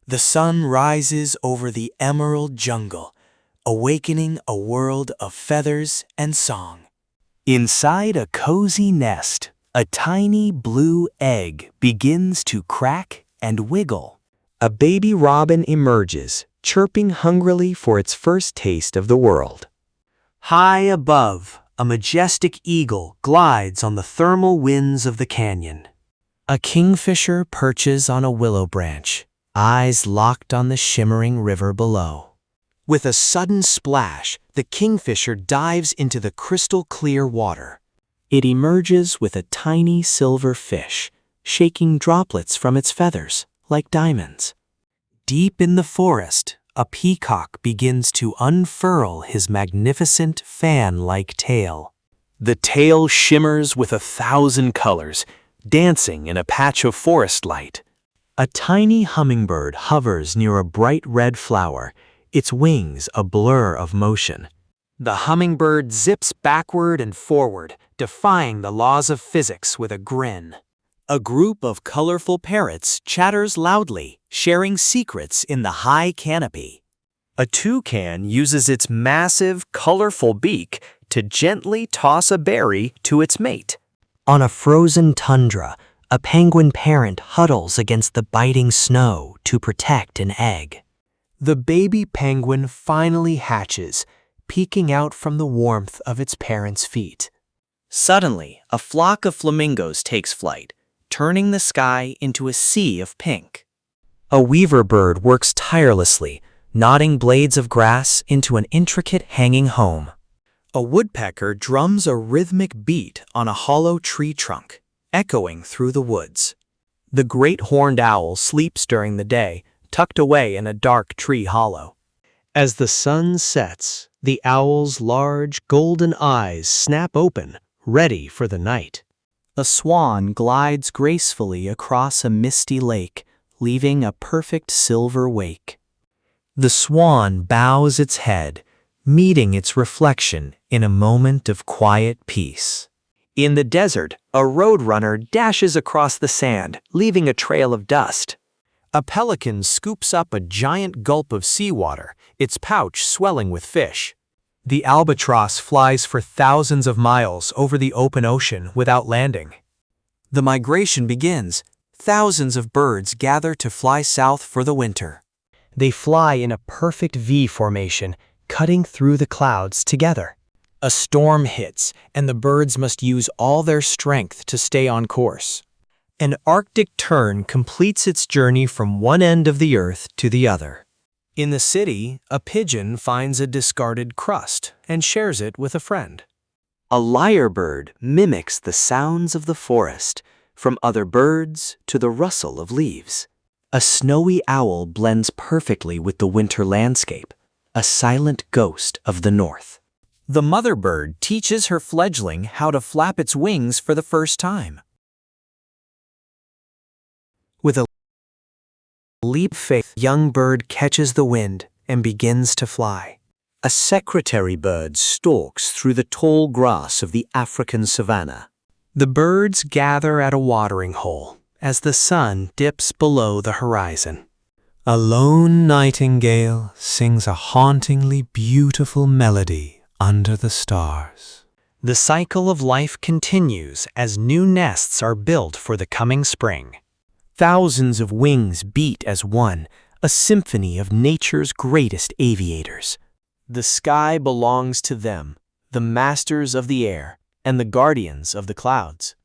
The sun rises over the emerald jungle, awakening a world of feathers and song. Inside a cozy nest, a tiny blue egg begins to crack and wiggle. A baby robin emerges, chirping hungrily for its first taste of the world. High above, a majestic eagle glides on the thermal winds of the canyon. A kingfisher perches on a willow branch, eyes locked on the shimmering river below. With a sudden splash, the kingfisher dives into the crystal-clear water. It emerges with a tiny silver fish, shaking droplets from its feathers like diamonds. Deep in the forest, a peacock begins to unfurl his magnificent fan-like tail. The tail shimmers with 1,000 colors, dancing in a patch of forest light. A tiny hummingbird hovers near a bright red flower, its wings a blur of motion. The hummingbird zips backward and forward, defying the laws of physics with a grin. A group of colorful parrots chatters loudly, sharing secrets in the high canopy. A toucan uses its massive, colorful beak to gently toss a berry to its mate. On a frozen tundra, a penguin parent huddles against the biting snow to protect an egg. The baby penguin finally hatches, peeking out from the warmth of its parents' feet. Suddenly, a flock of flamingos takes flight, turning the sky into a sea of pink. A weaver bird works tirelessly, knotting blades of grass into an intricate hanging home. A woodpecker drums a rhythmic beat on a hollow tree trunk, echoing through the woods. The great horned owl sleeps during the day, tucked away in a dark tree hollow. As the sun sets, the owl's large golden eyes snap open, ready for the night. A swan glides gracefully across a misty lake, leaving a perfect silver wake. The swan bows its head, meeting its reflection in a moment of quiet peace. In the desert, a roadrunner dashes across the sand, leaving a trail of dust. A pelican scoops up a giant gulp of seawater, its pouch swelling with fish. The albatross flies for thousands of miles over the open ocean without landing. The migration begins. Thousands of birds gather to fly south for the winter. They fly in a perfect V formation, cutting through the clouds together. A storm hits, and the birds must use all their strength to stay on course. An Arctic tern completes its journey from one end of the earth to the other. In the city, a pigeon finds a discarded crust and shares it with a friend. A lyrebird mimics the sounds of the forest, from other birds to the rustle of leaves. A snowy owl blends perfectly with the winter landscape, a silent ghost of the north. The mother bird teaches her fledgling how to flap its wings for the first time. With a leap of faith, the young bird catches the wind and begins to fly. A secretary bird stalks through the tall grass of the African savanna. The birds gather at a watering hole as the sun dips below the horizon. A lone nightingale sings a hauntingly beautiful melody under the stars. The cycle of life continues as new nests are built for the coming spring. Thousands of wings beat as one, a symphony of nature's greatest aviators. The sky belongs to them, the masters of the air and the guardians of the clouds.